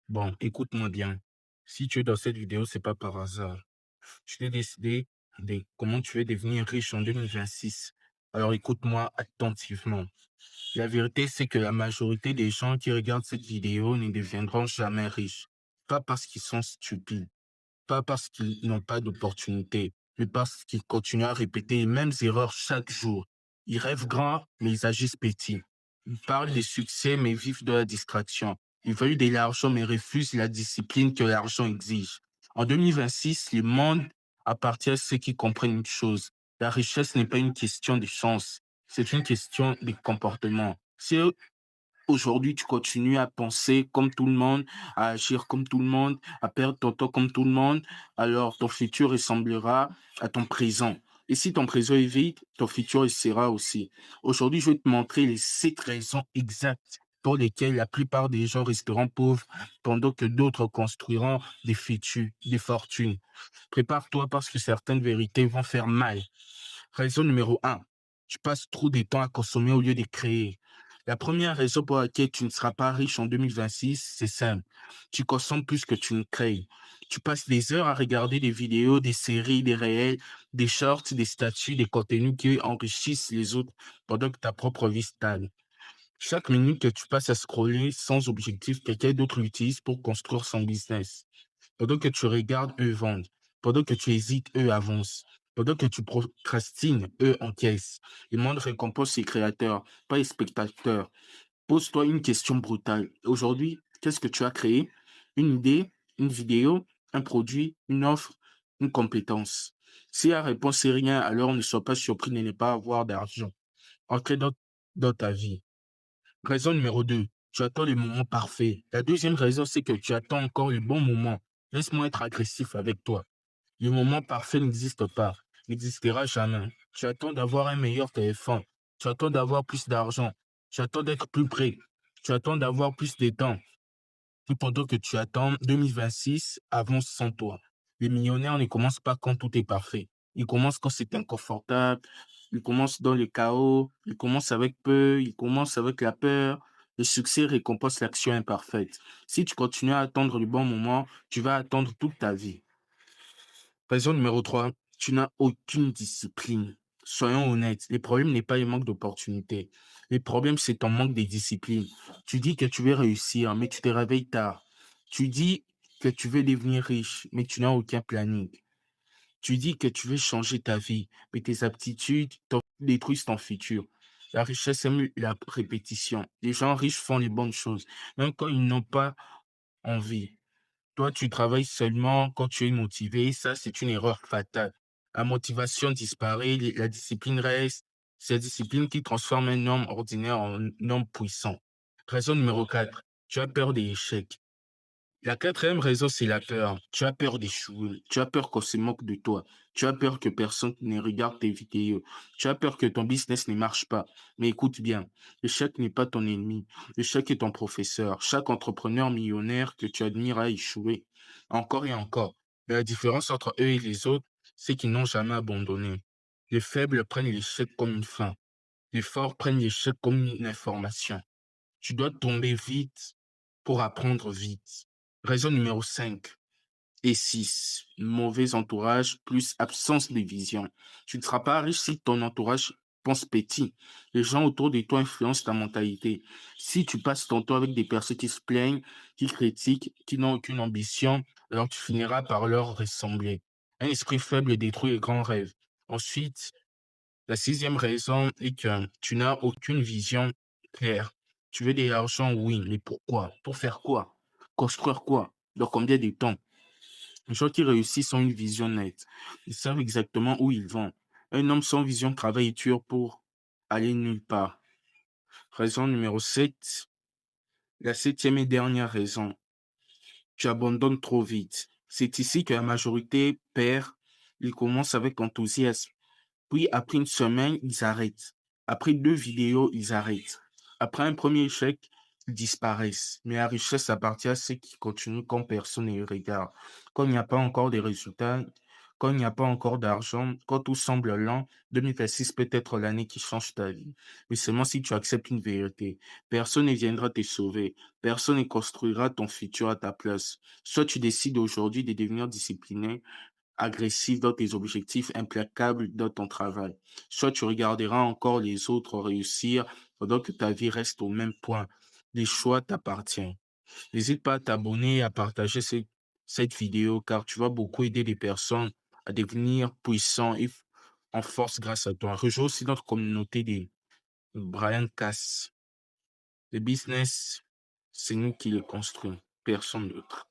Bon, écoute-moi bien. Si tu es dans cette vidéo, c'est pas par hasard. Je t'ai décidé de comment tu veux devenir riche en 2026. Alors écoute-moi attentivement. La vérité, c'est que la majorité des gens qui regardent cette vidéo ne deviendront jamais riches. Pas parce qu'ils sont stupides, pas parce qu'ils n'ont pas d'opportunité, mais parce qu'ils continuent à répéter les mêmes erreurs chaque jour. Ils rêvent grand, mais ils agissent petit. Ils parlent des succès, mais vivent de la distraction. Ils veulent de l'argent, mais refusent la discipline que l'argent exige. En 2026, le monde appartient à ceux qui comprennent une chose. La richesse n'est pas une question de chance, c'est une question de comportement. Si aujourd'hui, tu continues à penser comme tout le monde, à agir comme tout le monde, à perdre ton temps comme tout le monde, alors ton futur ressemblera à ton présent. Et si ton présent est vide, ton futur le sera aussi. Aujourd'hui, je vais te montrer les 7 raisons exactes pour lesquelles la plupart des gens resteront pauvres pendant que d'autres construiront des futurs, des fortunes. Prépare-toi parce que certaines vérités vont faire mal. Raison numéro un, tu passes trop de temps à consommer au lieu de créer. La première raison pour laquelle tu ne seras pas riche en 2026, c'est simple. Tu consommes plus que tu ne crées. Tu passes des heures à regarder des vidéos, des séries, des réels, des shorts, des statuts, des contenus qui enrichissent les autres pendant que ta propre vie stagne. Chaque minute que tu passes à scroller sans objectif, quelqu'un d'autre l'utilise pour construire son business. Pendant que tu regardes, eux vendent. Pendant que tu hésites, eux avancent. Pendant que tu procrastines, eux encaissent. Le monde récompense les créateurs, pas les spectateurs. Pose-toi une question brutale. Aujourd'hui, qu'est-ce que tu as créé? Une idée, une vidéo, un produit, une offre, une compétence. Si la réponse est rien, alors ne sois pas surpris de ne pas avoir d'argent. Entrez dans ta vie. Raison numéro 2, tu attends le moment parfait. La deuxième raison, c'est que tu attends encore le bon moment. Laisse-moi être agressif avec toi. Le moment parfait n'existe pas, n'existera jamais. Tu attends d'avoir un meilleur téléphone. Tu attends d'avoir plus d'argent. Tu attends d'être plus près. Tu attends d'avoir plus de temps. Et pendant que tu attends, 2026 avance sans toi. Les millionnaires ne commencent pas quand tout est parfait. Ils commencent quand c'est inconfortable. Ils commencent dans le chaos. Ils commencent avec peu. Ils commencent avec la peur. Le succès récompense l'action imparfaite. Si tu continues à attendre le bon moment, tu vas attendre toute ta vie. Raison numéro 3, tu n'as aucune discipline. Soyons honnêtes, le problème n'est pas le manque d'opportunités. Le problème, c'est ton manque de discipline. Tu dis que tu veux réussir, mais tu te réveilles tard. Tu dis que tu veux devenir riche, mais tu n'as aucun planning. Tu dis que tu veux changer ta vie, mais tes aptitudes détruisent ton futur. La richesse aime la répétition. Les gens riches font les bonnes choses, même quand ils n'ont pas envie. Toi, tu travailles seulement quand tu es motivé. Ça, c'est une erreur fatale. La motivation disparaît, la discipline reste. C'est la discipline qui transforme un homme ordinaire en un homme puissant. Raison numéro 4, tu as peur des échecs. La quatrième raison, c'est la peur. Tu as peur d'échouer. Tu as peur qu'on se moque de toi. Tu as peur que personne ne regarde tes vidéos. Tu as peur que ton business ne marche pas. Mais écoute bien, l'échec n'est pas ton ennemi. L'échec est ton professeur. Chaque entrepreneur millionnaire que tu admires a échoué. Encore et encore. Mais la différence entre eux et les autres, c'est qu'ils n'ont jamais abandonné. Les faibles prennent l'échec comme une fin. Les forts prennent l'échec comme une information. Tu dois tomber vite pour apprendre vite. Raison numéro 5 et 6, mauvais entourage plus absence de vision. Tu ne seras pas riche si ton entourage pense petit. Les gens autour de toi influencent ta mentalité. Si tu passes ton temps avec des personnes qui se plaignent, qui critiquent, qui n'ont aucune ambition, alors tu finiras par leur ressembler. Un esprit faible détruit les grands rêves. Ensuite, la sixième raison est que tu n'as aucune vision claire. Tu veux de l'argent, oui, mais pourquoi? Pour faire quoi? Construire quoi? Dans combien de temps? Les gens qui réussissent ont une vision nette. Ils savent exactement où ils vont. Un homme sans vision travaille dur pour aller nulle part. Raison numéro 7. La septième et dernière raison. Tu abandonnes trop vite. C'est ici que la majorité perd. Ils commencent avec enthousiasme. Puis, après une semaine, ils arrêtent. Après 2 vidéos, ils arrêtent. Après un premier échec, ils disparaissent. Mais la richesse appartient à ceux qui continuent quand personne ne les regarde. Quand il n'y a pas encore de résultats, Quand il n'y a pas encore d'argent, quand tout semble lent, 2026 peut être l'année qui change ta vie. Mais seulement si tu acceptes une vérité. Personne ne viendra te sauver. Personne ne construira ton futur à ta place. Soit tu décides aujourd'hui de devenir discipliné, agressif dans tes objectifs, implacable dans ton travail. Soit tu regarderas encore les autres réussir pendant que ta vie reste au même point. Les choix t'appartiennent. N'hésite pas à t'abonner et à partager cette vidéo car tu vas beaucoup aider les personnes à devenir puissants et en force grâce à toi. Rejoins aussi notre communauté des Brian Cass. Le business, c'est nous qui le construisons, personne d'autre.